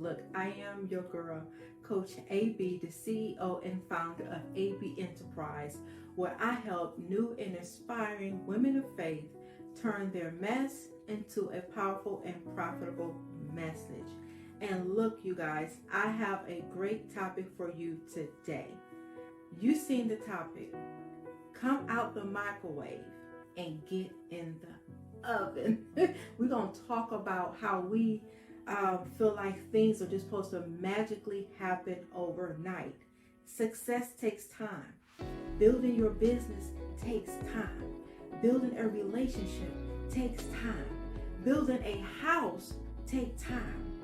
Look, I am your girl, Coach AB, the CEO and founder of AB Enterprise, where I help new and inspiring women of faith turn their mess into a powerful and profitable message. And look, you guys, I have a great topic for you today. You seen the topic. Come out the microwave and get in the oven. We're going to talk about how we feel like things are just supposed to magically happen overnight. Success takes time. Building your business takes time. Building a relationship takes time. Building a house takes time.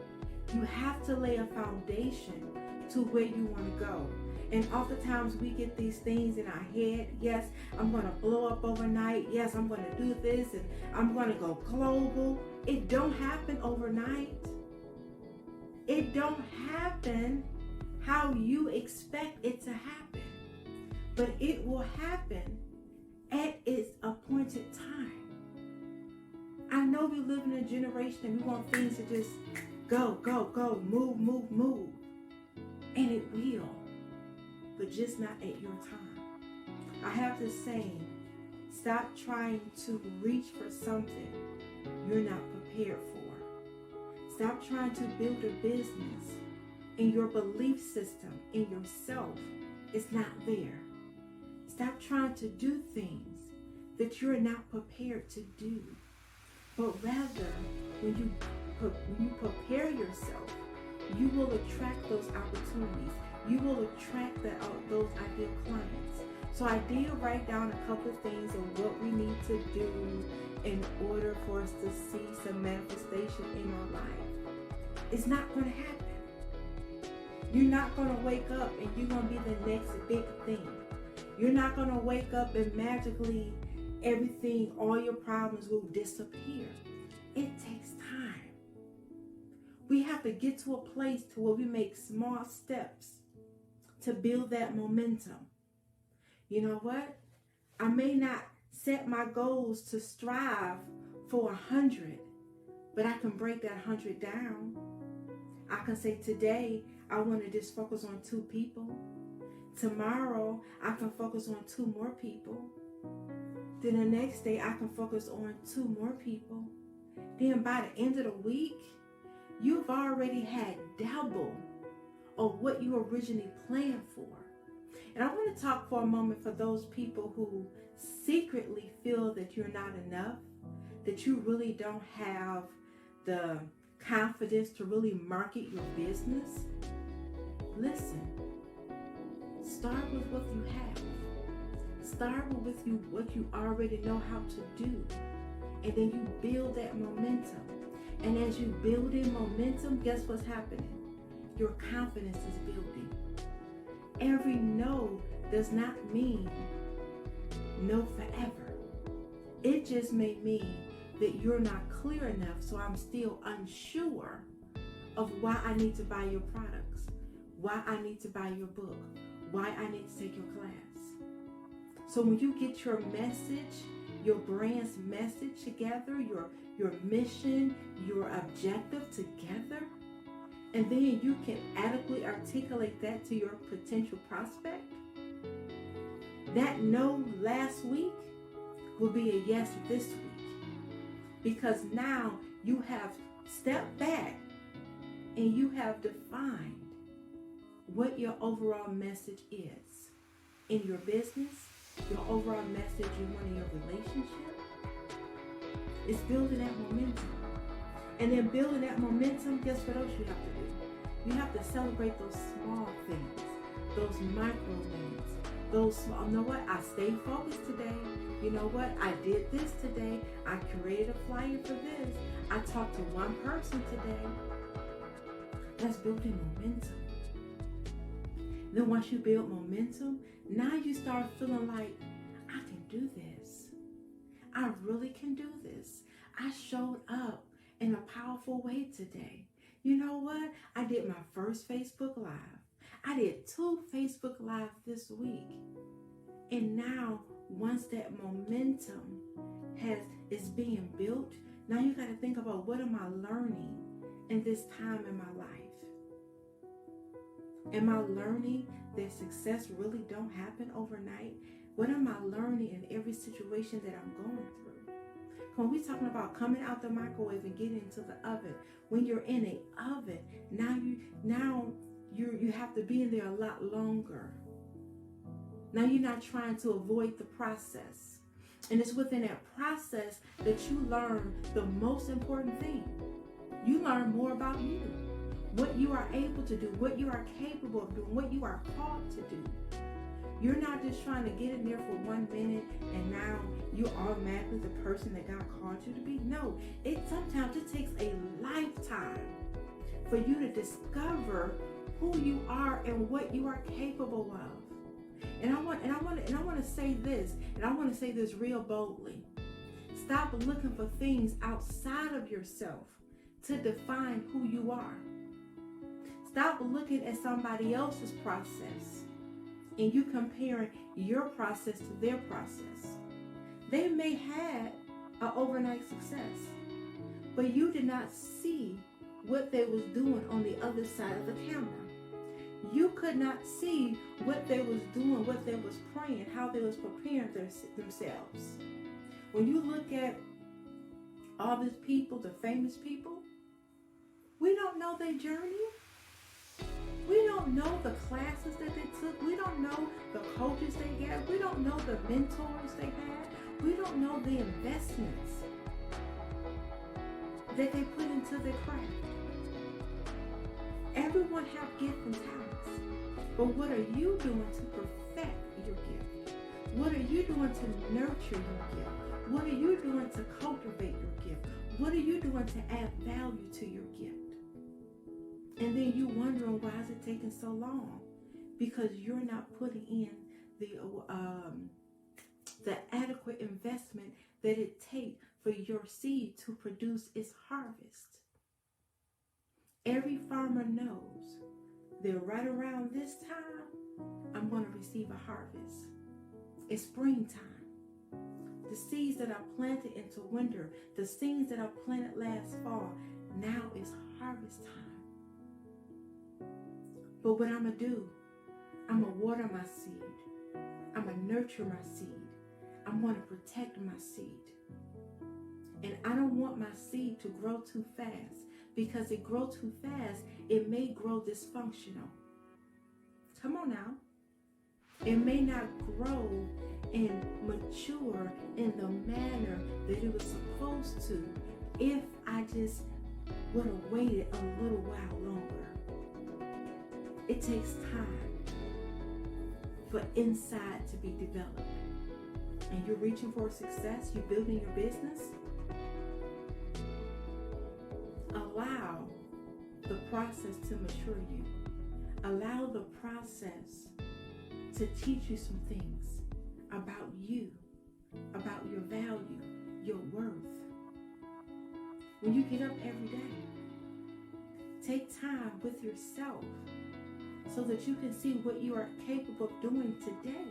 You have to lay a foundation to where you want to go. And oftentimes we get these things in our head. Yes, I'm going to blow up overnight. Yes, I'm going to do this and I'm going to go global. It don't happen overnight. It don't happen how you expect it to happen. But it will happen at its appointed time. I know we live in a generation and we want things to just go, move. And it will. But just not at your time. I have this saying, stop trying to reach for something you're not prepared for. Stop trying to build a business and your belief system in yourself is not there. Stop trying to do things that you're not prepared to do. But rather, when you prepare yourself, you will attract those opportunities. You will attract those ideal clients. So I did write down a couple of things of what we need to do in order for us to see some manifestation in our life. It's not going to happen. You're not going to wake up and you're going to be the next big thing. You're not going to wake up and magically everything, all your problems will disappear. It takes time. We have to get to a place to where we make small steps to build that momentum. You know what? I may not set my goals to strive for 100, but I can break that 100 down. I can say today, I want to just focus on 2 people. Tomorrow, I can focus on 2 more people. Then the next day, I can focus on 2 more people. Then by the end of the week, you've already had double of what you originally planned for. And I want to talk for a moment for those people who secretly feel that you're not enough, that you really don't have the confidence to really market your business. Listen, start with what you have. Start with what you already know how to do. And then you build that momentum. And as you build in momentum, guess what's happening? Your confidence is building. Every no does not mean no forever. It just may mean that you're not clear enough, so I'm still unsure of why I need to buy your products, why I need to buy your book, why I need to take your class. So when you get your message, your brand's message together, your mission, your objective together, and then you can adequately articulate that to your potential prospect, that no last week will be a yes this week. Because now you have stepped back and you have defined what your overall message is in your business, your overall message in one of your relationship. It's building that momentum. And then building that momentum, guess what else you have to do? You have to celebrate those small things, those micro wins, those small, you know what? I stayed focused today. You know what? I did this today. I created a flyer for this. I talked to one person today. That's building momentum. Then once you build momentum, now you start feeling like, I can do this. I really can do this. I showed up in a powerful way today. You know what? I did my first Facebook Live. I did 2 Facebook Live this week. And now, once that momentum is being built, now you got to think about, what am I learning in this time in my life? Am I learning that success really don't happen overnight? What am I learning in every situation that I'm going through? When we're talking about coming out the microwave and getting into the oven, when you're in an oven, now you have to be in there a lot longer. Now you're not trying to avoid the process. And it's within that process that you learn the most important thing. You learn more about you, what you are able to do, what you are capable of doing, what you are called to do. You're not just trying to get in there for 1 minute and now you're automatically the person that God called you to be. No, sometimes it takes a lifetime for you to discover who you are and what you are capable of. And I want to say this, and I want to say this real boldly. Stop looking for things outside of yourself to define who you are. Stop looking at somebody else's process and you comparing your process to their process. They may have an overnight success, but you did not see what they was doing on the other side of the camera. You could not see what they was doing, what they was praying, how they was preparing themselves. When you look at all these people, the famous people, we don't know their journey. We don't know the classes that they took. We don't know the coaches they got. We don't know the mentors they had. We don't know the investments that they put into their craft. Everyone have gifts and talents. But what are you doing to perfect your gift? What are you doing to nurture your gift? What are you doing to cultivate your gift? What are you doing to add value to your gift? And then you wondering, why is it taking so long? Because you're not putting in the adequate investment that it takes for your seed to produce its harvest. Every farmer knows that right around this time, I'm going to receive a harvest. It's springtime. The seeds that I planted into winter, the seeds that I planted last fall, now is harvest time. But what I'm going to do, I'm going to water my seed. I'm going to nurture my seed. I'm going to protect my seed. And I don't want my seed to grow too fast, because it grows too fast, it may grow dysfunctional. Come on now. It may not grow and mature in the manner that it was supposed to if I just would have waited a little while longer. It takes time for inside to be developed. And you're reaching for success, you're building your business. Allow the process to mature you. Allow the process to teach you some things about you, about your value, your worth. When you get up every day, take time with yourself so that you can see what you are capable of doing today.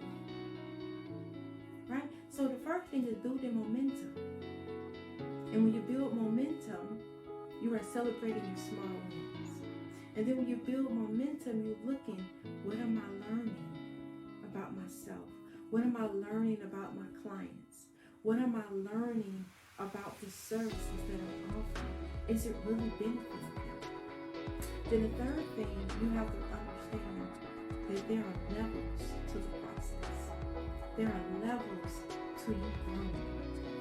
Right? So the first thing is building momentum. And when you build momentum, you are celebrating your small wins. And then when you build momentum, you're looking, what am I learning about myself? What am I learning about my clients? What am I learning about the services that I'm offering? Is it really benefiting them? Then the third thing, you have to understand that there are levels to the process. There are levels to you growing.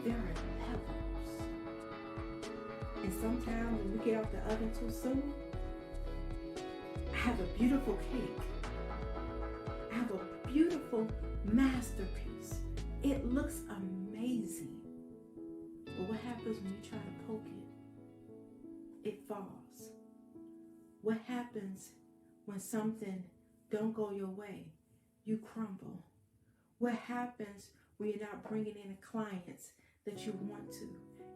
There are levels. And sometimes when we get out the oven too soon, I have a beautiful cake. I have a beautiful masterpiece. It looks amazing. But what happens when you try to poke it? It falls. What happens when something don't go your way? You crumble. What happens when you're not bringing in the clients that you want to?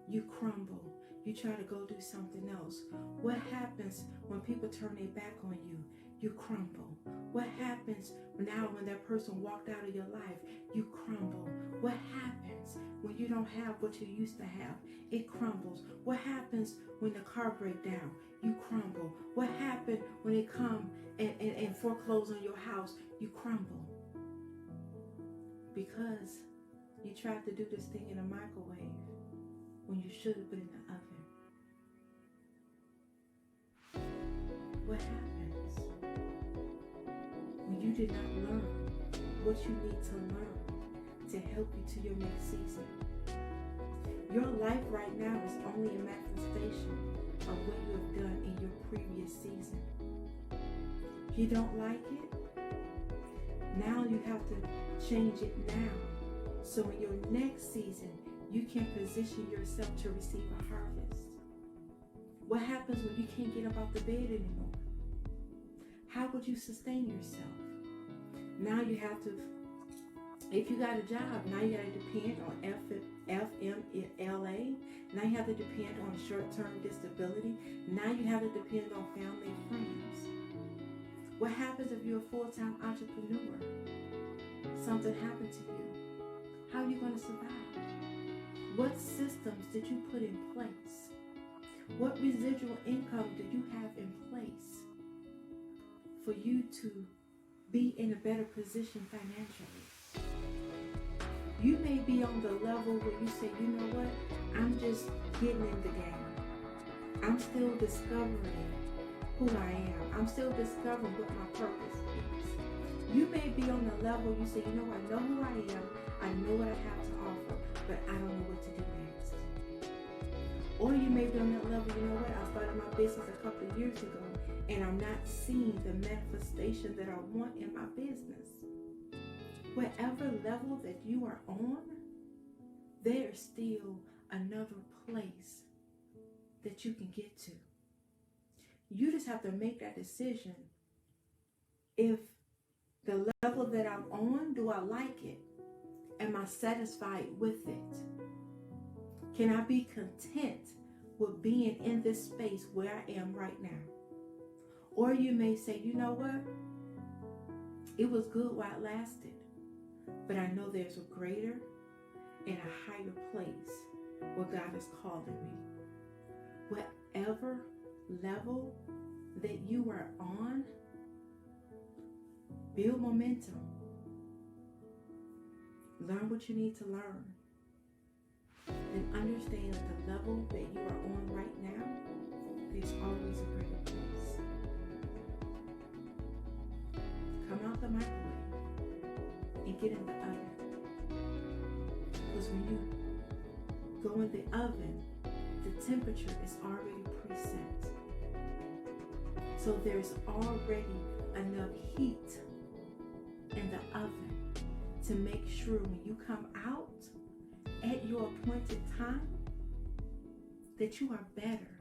You crumble. You try to go do something else. What happens when people turn their back on you? You crumble. What happens now when that person walked out of your life? You crumble. What happens when you don't have what you used to have? It crumbles. What happens when the car breaks down? You crumble. What happened when they come and foreclose on your house? You crumble. Because you tried to do this thing in a microwave when you should have put it in the oven. What happens when you did not learn what you need to learn to help you to your next season? Your life right now is only a manifestation of what you have done in your previous season. You don't like it? Now you have to change it now. So in your next season, you can position yourself to receive a harvest. What happens when you can't get up out the bed anymore? How would you sustain yourself? Now you have to, if you got a job, now you got to depend on FMLA. Now you have to depend on short-term disability. Now you have to depend on family and friends. What happens if you're a full-time entrepreneur? Something happened to you. How are you going to survive? What systems did you put in place? What residual income did you have in place for you to be in a better position financially? You may be on the level where you say, you know what, I'm just getting in the game. I'm still discovering who I am. I'm still discovering what my purpose is. You may be on the level you say, you know, I know who I am. I know what I have to offer, but I don't know what to do next. Or you may be on that level, you know what, I started my business a couple of years ago and I'm not seeing the manifestation that I want in my business. Whatever level that you are on, there's still another place that you can get to. You just have to make that decision. If the level that I'm on, do I like it? Am I satisfied with it? Can I be content with being in this space where I am right now? Or you may say, you know what? It was good while it lasted. But I know there's a greater and a higher place where God is calling me. Whatever level that you are on, build momentum. Learn what you need to learn. And understand that the level that you are on right now, there's always a greater place. Come out the microwave and get in the oven. Because when you go in the oven, the temperature is already preset. So there's already enough heat in the oven to make sure when you come out at your appointed time that you are better,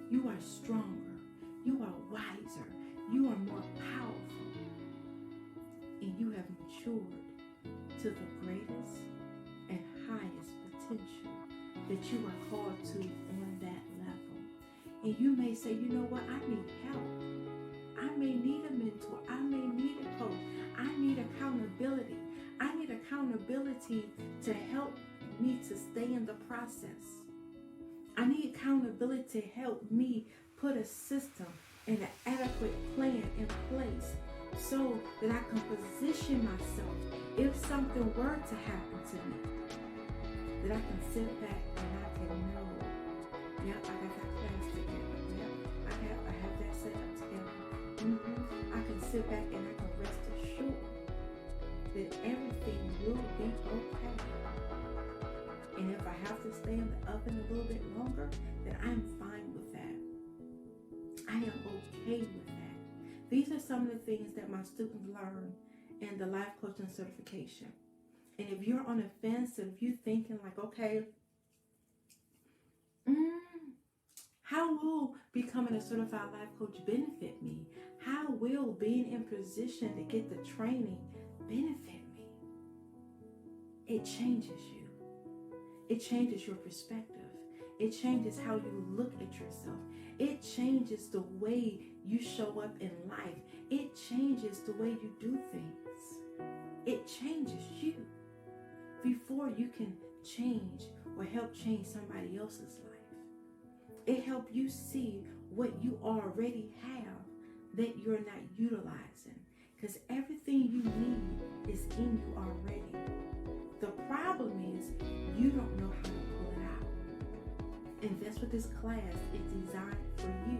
you are stronger, you are wiser, you are more powerful, and you have matured to the greatest and highest potential that you are called to on that level. And you may say, you know what, I need help. I may need a mentor. I may need a coach. I need accountability. I need accountability to help me to stay in the process. I need accountability to help me put a system and an adequate plan in place so that I can position myself if something were to happen to me, that I can sit back and I can know, yep, I got that class together. Yep, I have that set up together. I can sit back and I can rest assured that everything will be okay. And if I have to stay in the oven a little bit longer, then I'm fine with that. I am okay with that. These are some of the things that my students learn in the life coaching certification. And if you're on a fence, and if you're thinking like, okay, how will becoming a certified life coach benefit me? How will being in position to get the training benefit me? It changes you. It changes your perspective. It changes how you look at yourself. It changes the way you show up in life. It changes the way you do things. It changes you before you can change or help change somebody else's life. It helps you see what you already have that you're not utilizing. Because everything you need is in you already. The problem is you don't know how to pull it out. And that's what this class is designed for you,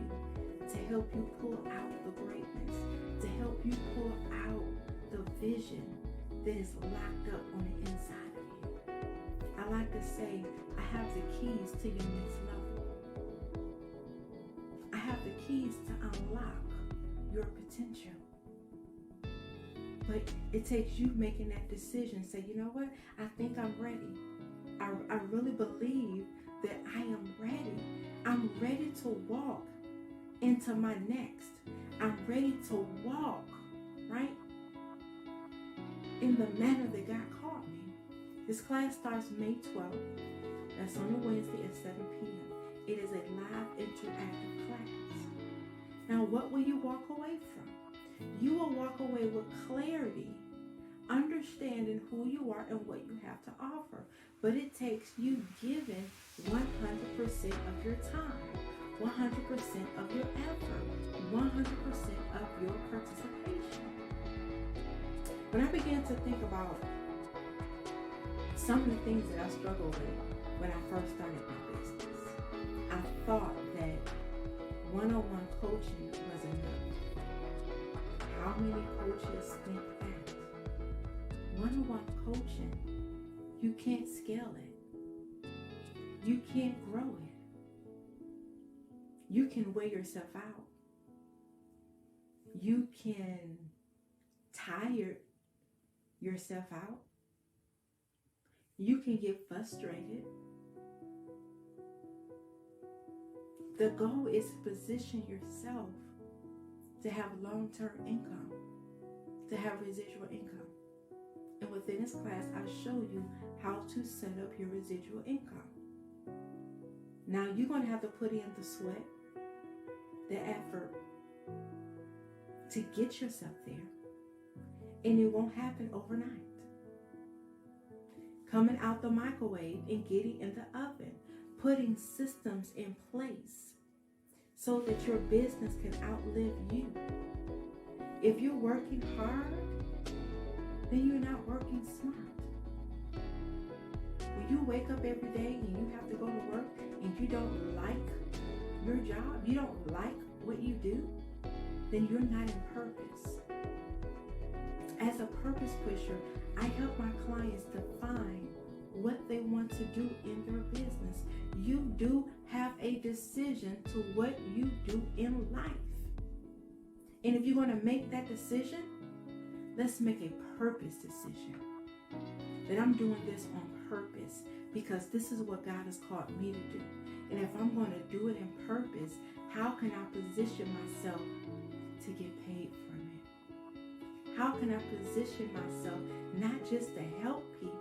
to help you pull out the greatness, to help you pull out the vision that is locked up on the inside of you. I like to say, I have the keys to your next level. I have the keys to unlock your potential. But it takes you making that decision. Say, you know what? I think I'm ready. I really believe that I am ready. I'm ready to walk into my next. I'm ready to walk, right, in the manner that God called me. This class starts May 12th. That's on a Wednesday at 7 p.m. It is a live interactive class. Now, what will you walk away from? You will walk away with clarity, understanding who you are and what you have to offer. But it takes you giving 100% of your time, 100% of your effort, 100% of your participation. When I began to think about some of the things that I struggled with when I first started my business, I thought that one-on-one coaching was enough. How many coaches think that? One-on-one coaching, you can't scale it. You can't grow it. You can wear yourself out. You can tire yourself out. You can get frustrated. The goal is to position yourself to have long-term income, to have residual income. And within this class, I'll show you how to set up your residual income. Now, you're going to have to put in the sweat, the effort to get yourself there. And it won't happen overnight. Coming out the microwave and getting in the oven, putting systems in place so that your business can outlive you. If you're working hard, then you're not working smart. When you wake up every day and you have to go to work and you don't like your job, you don't like what you do, then you're not in purpose. As a purpose pusher, I help my clients define what they want to do in their business. You do have a decision to what you do in life. And if you're going to make that decision, let's make a purpose decision. That I'm doing this on purpose because this is what God has called me to do. And if I'm going to do it in purpose, how can I position myself to get paid from it? How can I position myself not just to help people,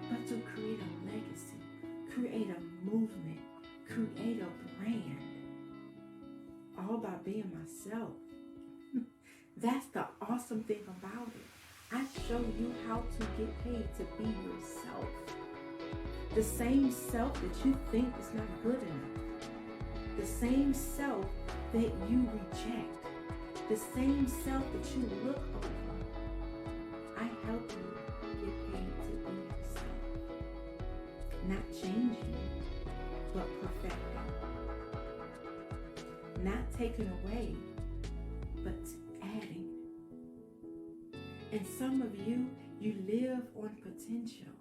but to create a legacy, create a movement, create a brand, all by being myself. That's the awesome thing about it. I show you how to get paid to be yourself. The same self that you think is not good enough. The same self that you reject. The same self that you look over. I help you get paid to be yourself. Not changing, but perfecting. Not taking away, but adding. And some of you, you live on potential.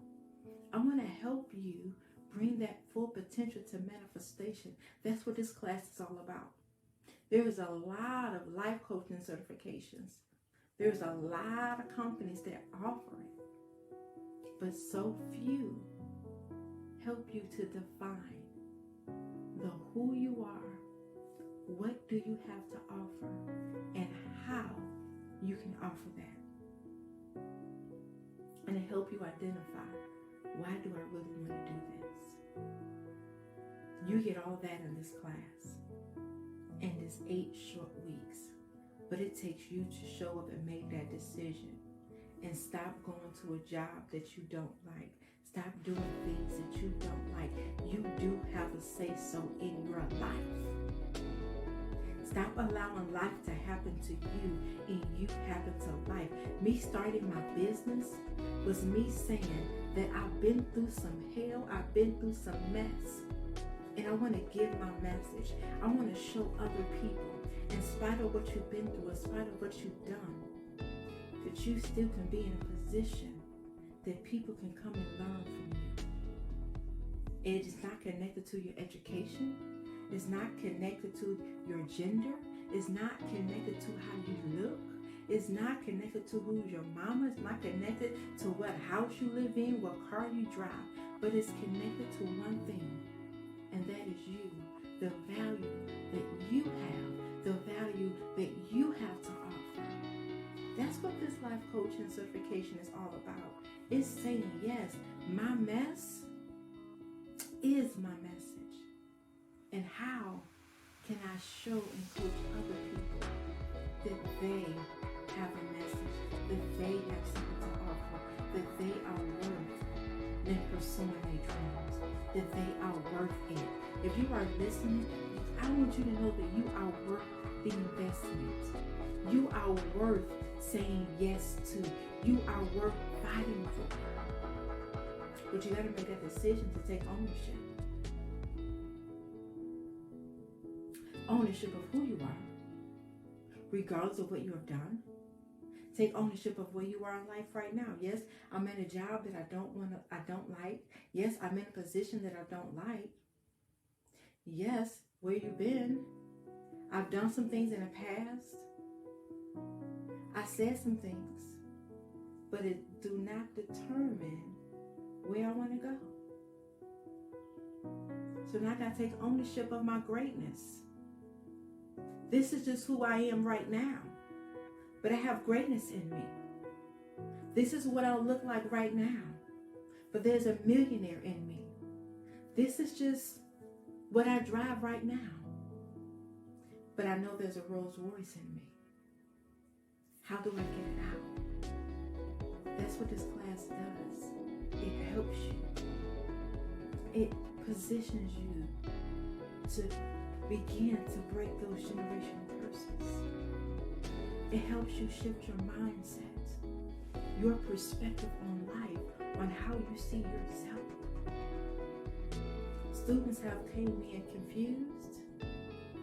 I want to help you bring that full potential to manifestation. That's what this class is all about. There is a lot of life coaching certifications. There's a lot of companies that offer it. But so few help you to define the who you are, what do you have to offer, and how you can offer that. And to help you identify, why do I really want to do this? You get all that in this class. And it's 8 short weeks. But it takes you to show up and make that decision. And stop going to a job that you don't like. Stop doing things that you don't like. You do have a say-so in your life. Stop allowing life to happen to you and you happen to life. Me starting my business was me saying that I've been through some hell, I've been through some mess, and I want to give my message. I want to show other people, in spite of what you've been through, in spite of what you've done, that you still can be in a position that people can come and learn from you. It is not connected to your education. It's not connected to your gender. It's not connected to how you look. It's not connected to who's your mama. It's not connected to what house you live in, what car you drive. But it's connected to one thing, and that is you. The value that you have. The value that you have to offer. That's what this life coaching certification is all about. It's saying, yes, my mess is my message. And how can I show and coach other people that they have a message, that they have something to offer, that they are worth them pursuing their dreams, that they are worth it. If you are listening, I want you to know that you are worth the investment. You are worth saying yes to. You are worth fighting for. But you got to make that decision to take ownership. Ownership of who you are, regardless of what you have done. Take ownership of where you are in life right now. Yes, I'm in a job that I don't like. Yes, I'm in a position that I don't like. Yes, where you've been. I've done some things in the past. I said some things, but it do not determine where I want to go. So now I got to take ownership of my greatness. This is just who I am right now. But I have greatness in me. This is what I'll look like right now. But there's a millionaire in me. This is just what I drive right now. But I know there's a Rolls Royce in me. How do I get it out? That's what this class does. It helps you. It positions you to begin to break those generational curses. It helps you shift your mindset, your perspective on life, on how you see yourself. Students have came in confused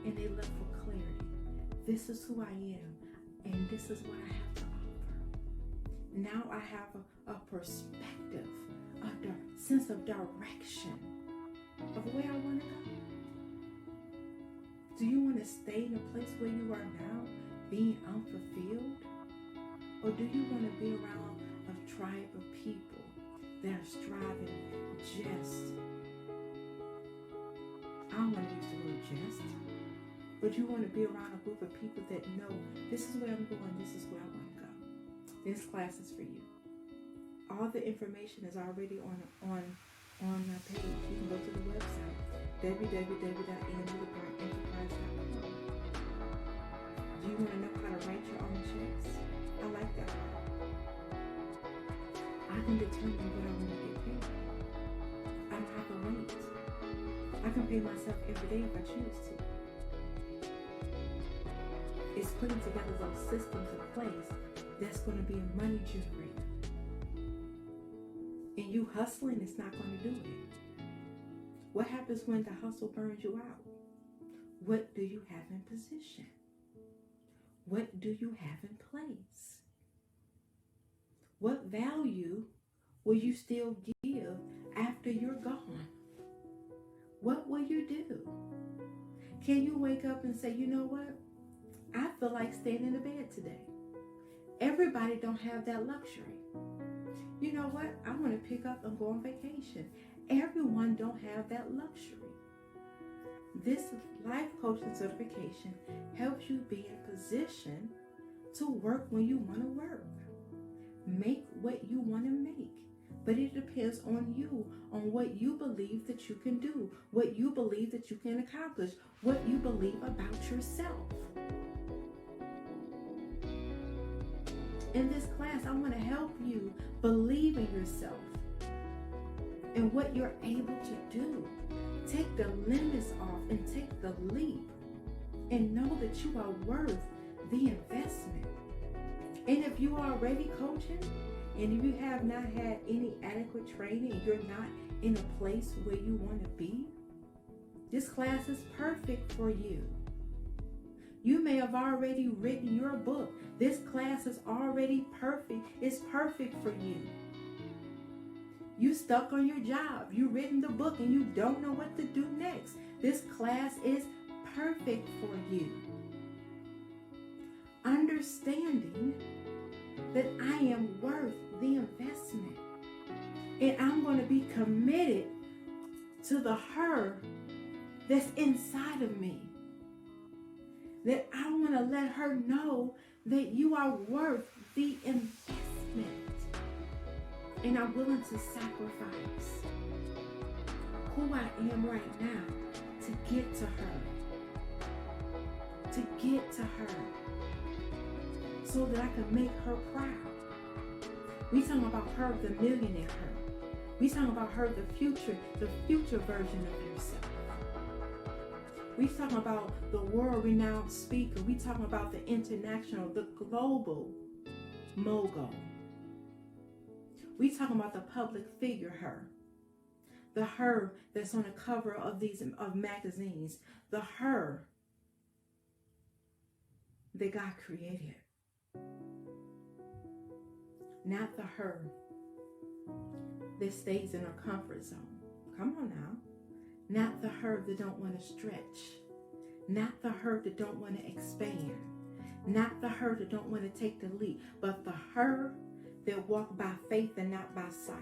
and they left for clarity. This is who I am and this is what I have to offer. Now I have a perspective, a sense of direction of where I want to go. Do you want to stay in the place where you are now, being unfulfilled? Or do you want to be around a tribe of people that are striving just, I don't want to use the word just, but you want to be around a group of people that know this is where I'm going, this is where I want to go. This class is for you. All the information is already on my page. You can go to the website, www.enterprise.com. Do you want to know how to write your own checks? I like that part. I can determine what I want to get paid. I don't have to wait. I can pay myself every day if I choose to. It's putting together those systems in place that's going to be a money generator. And you hustling is not going to do it. What happens when the hustle burns you out? What do you have in position? What do you have in place? What value will you still give after you're gone? What will you do? Can you wake up and say, you know what? I feel like staying in the bed today. Everybody don't have that luxury. You know what? I want to pick up and go on vacation. Everyone don't have that luxury. This life coaching certification helps you be in position to work when you want to work. Make what you want to make. But it depends on you, on what you believe that you can do, what you believe that you can accomplish, what you believe about yourself. In this class, I want to help you believe in yourself and what you're able to do. Take the limits off and take the leap and know that you are worth the investment. And if you are already coaching, and if you have not had any adequate training, and you're not in a place where you want to be, this class is perfect for you. You may have already written your book. This class is already perfect. It's perfect for you. You stuck on your job. You written the book and you don't know what to do next. This class is perfect for you. Understanding that I am worth the investment. And I'm going to be committed to the her that's inside of me. That I want to let her know that you are worth the investment. And I'm willing to sacrifice who I am right now to get to her. To get to her. So that I can make her proud. We talking about her, the millionaire her. We talking about her, the future version of yourself. We talking about the world-renowned speaker. We talking about the international, the global mogul. We talking about the public figure her. The her that's on the cover of of magazines. The her that God created. Not the her that stays in her comfort zone. Come on now. Not the her that don't want to stretch. Not the her that don't want to expand. Not the her that don't want to take the leap. But the her that walk by faith and not by sight.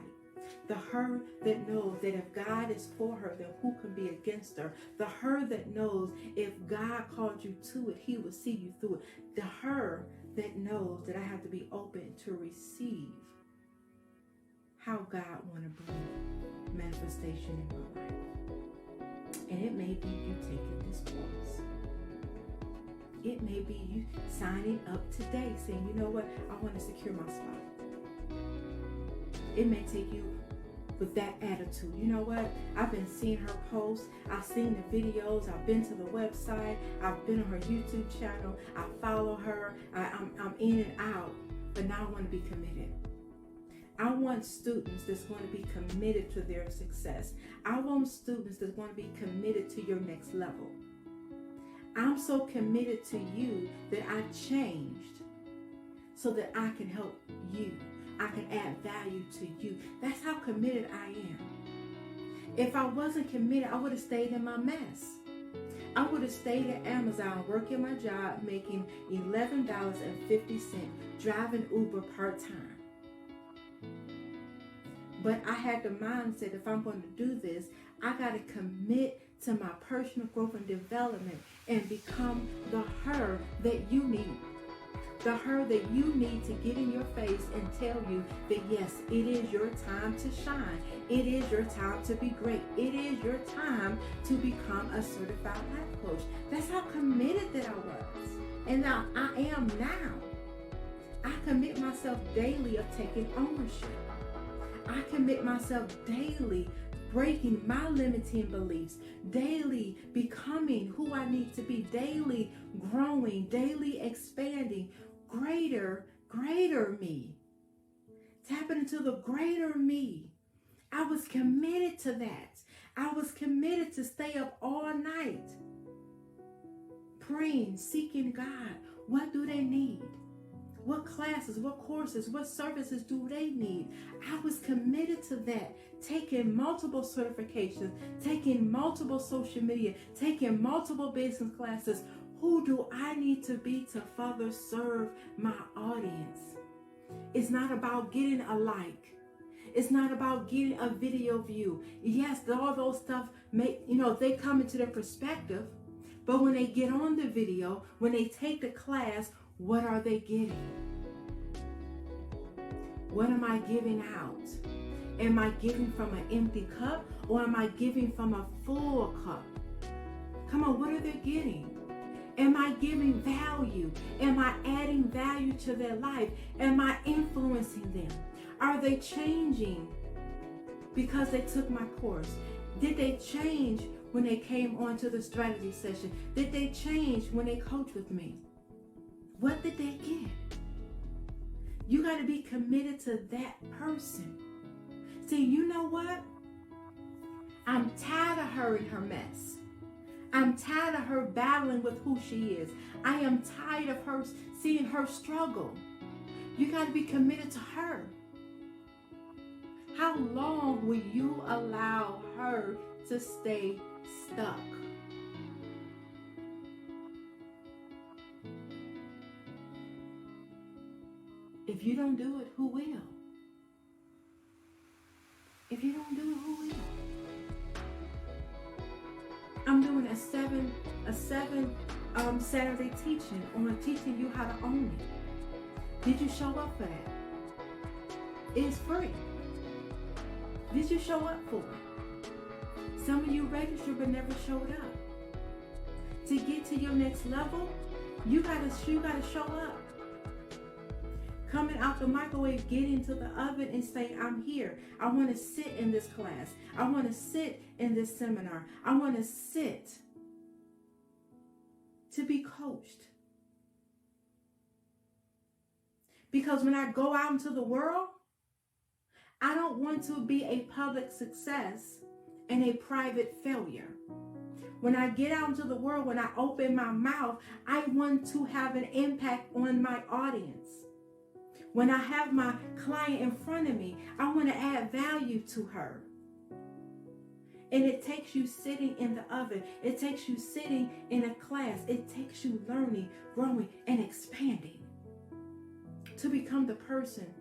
The her that knows that if God is for her, then who can be against her? The her that knows if God called you to it, he will see you through it. The her that knows that I have to be open to receive how God want to bring manifestation in my life. And it may be you taking this course. It may be you signing up today saying, you know what, I want to secure my spot. It may take you with that attitude. You know what? I've been seeing her posts. I've seen the videos. I've been to the website. I've been on her YouTube channel. I follow her. I'm in and out. But now I want to be committed. I want students that's going to be committed to their success. I want students that's going to be committed to your next level. I'm so committed to you that I changed so that I can help you. I can add value to you. That's how committed I am. If I wasn't committed, I would have stayed in my mess. I would have stayed at Amazon working my job, making $11.50, driving Uber part-time. But I had the mindset, if I'm going to do this, I got to commit to my personal growth and development and become the her that you need. The her that you need to get in your face and tell you that yes, it is your time to shine. It is your time to be great. It is your time to become a certified life coach. That's how committed that I was. And now I am now. I commit myself daily of taking ownership. I commit myself daily breaking my limiting beliefs, daily becoming who I need to be, daily growing, daily expanding, greater me. Tapping into the greater me. I was committed to that. I was committed to stay up all night, praying, seeking God. What do they need? What classes, what courses, what services do they need? I was committed to that, taking multiple certifications, taking multiple social media, taking multiple business classes. Who do I need to be to further serve my audience? It's not about getting a like. It's not about getting a video view. Yes, all those stuff they come into their perspective. But when they get on the video, when they take the class, what are they getting? What am I giving out? Am I giving from an empty cup or am I giving from a full cup? Come on, what are they getting? Am I giving value? Am I adding value to their life? Am I influencing them? Are they changing because they took my course? Did they change when they came on to the strategy session? Did they change when they coached with me? What did they get? You got to be committed to that person. See, you know what? I'm tired of her and her mess. I'm tired of her battling with who she is. I am tired of her seeing her struggle. You got to be committed to her. How long will you allow her to stay stuck? If you don't do it, who will? If you don't do it, who will? I'm doing a seven Saturday teaching on teaching you how to own it. Did you show up for that? It's free. Did you show up for it? Some of you registered but never showed up. To get to your next level, you gotta show up. Coming out the microwave, get into the oven and say, I'm here. I want to sit in this class. I want to sit in this seminar. I want to sit to be coached. Because when I go out into the world, I don't want to be a public success and a private failure. When I get out into the world, when I open my mouth, I want to have an impact on my audience. When I have my client in front of me, I want to add value to her. And it takes you sitting in the oven. It takes you sitting in a class. It takes you learning, growing, and expanding to become the person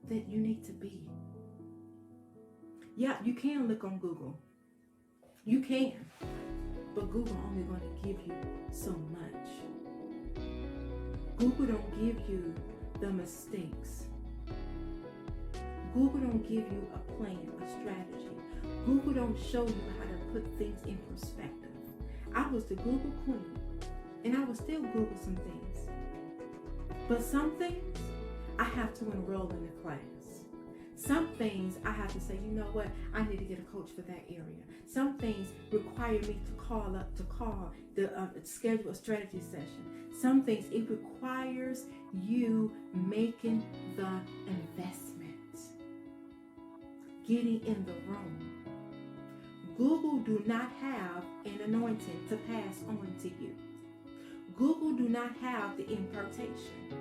that you need to be. Yeah, you can look on Google. You can. But Google only going to give you so much. Google don't give you the mistakes. Google don't give you a plan, a strategy. Google don't show you how to put things in perspective. I was the Google queen, and I will still Google some things. But some things, I have to enroll in a class. Some things I have to say, you know what, I need to get a coach for that area. Some things require me to schedule a strategy session. Some things, it requires you making the investment, getting in the room. Google do not have an anointing to pass on to you. Google do not have the impartation.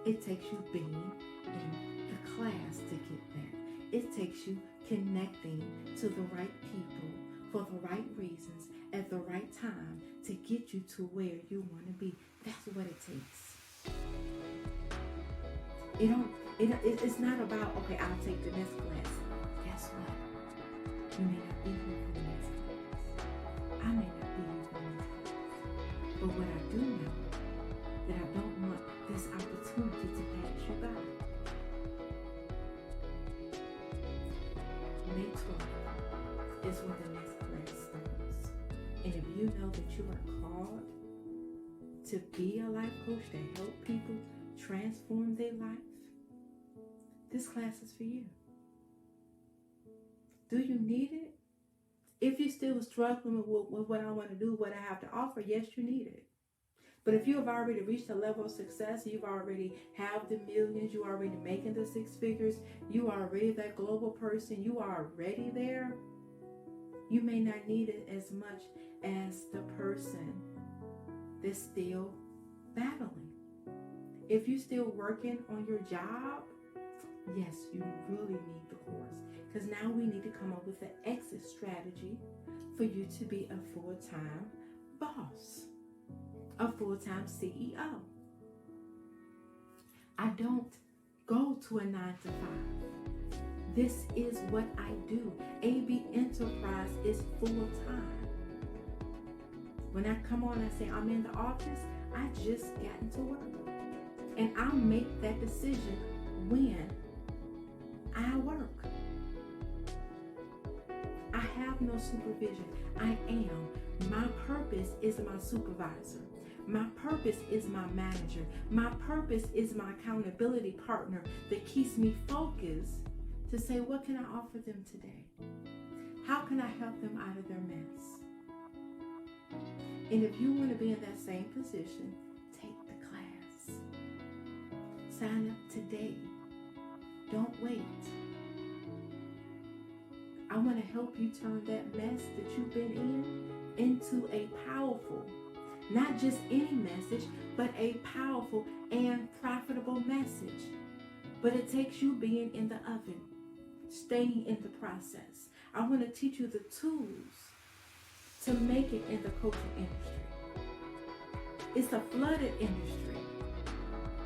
It takes you being in the class to get that. It takes you connecting to the right people for the right reasons at the right time to get you to where you want to be. That's what it takes. It's not about, okay, I'll take the next class. Guess what? You may not be here for the next class. I may not be here for the next class. But what I do know, that I don't want this opportunity to pass you by. May 12th is when the next class starts. And if you know that you are called to be a life coach to help people transform their life, this class is for you. Do you need it? If you're still struggling with what I want to do, what I have to offer, yes, you need it. But if you have already reached a level of success, you've already have the millions, you are already making the six figures, you are already that global person, you are already there, you may not need it as much as the person that's still battling. If you're still working on your job, yes, you really need the course. Because now we need to come up with an exit strategy for you to be a full-time boss, a full-time CEO. I don't go to a 9 to 5. This is what I do. AB Enterprise is full-time. When I come on, I say I'm in the office, I just got into work. And I'll make that decision when I work. I have no supervision. I am. My purpose is my supervisor. My purpose is my manager. My purpose is my accountability partner that keeps me focused to say, what can I offer them today? How can I help them out of their mess? And if you want to be in that same position, take the class. Sign up today. Don't wait. I want to help you turn that mess that you've been in into a powerful, not just any message, but a powerful and profitable message. But it takes you being in the oven, staying in the process. I want to teach you the tools to make it in the coaching industry. It's a flooded industry,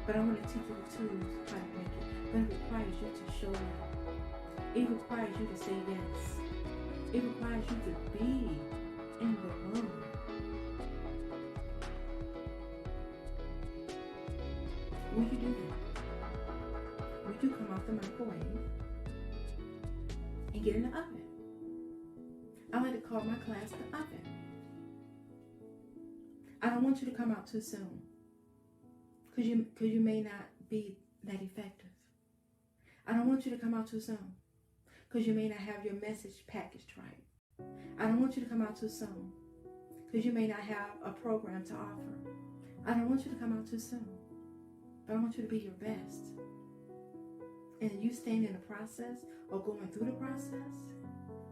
but I want to teach you the tools how to make it. But it requires you to show up. It requires you to say yes. It requires you to be in the room. Will you do that? Will you come out the microwave and get in the oven? I like to call my class the oven. I don't want you to come out too soon because you may not be that effective. I don't want you to come out too soon because you may not have your message packaged right. I don't want you to come out too soon because you may not have a program to offer. I don't want you to come out too soon, but I want you to be your best. And you staying in the process or going through the process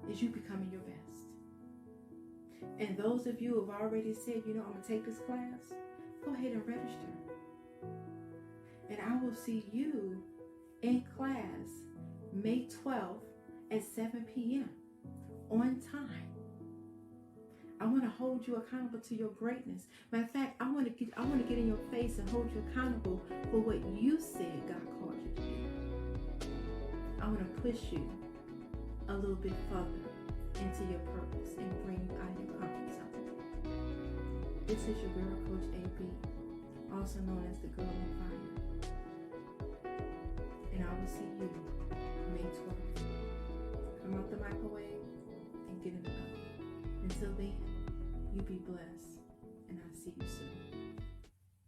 is you becoming your best. And those of you who have already said, I'm going to take this class, go ahead and register. And I will see you in class May 12th at 7 p.m. on time. I want to hold you accountable to your greatness. Matter of fact, I want to get in your face and hold you accountable for what you said God called you to do. I want to push you a little bit further into your purpose and bring you out of your comfort zone. This is your girl, Coach AB, also known as the Girl on Fire. And I will see you May 12th. Come out the microwave and get in the oven. Until then, you be blessed, and I'll see you soon.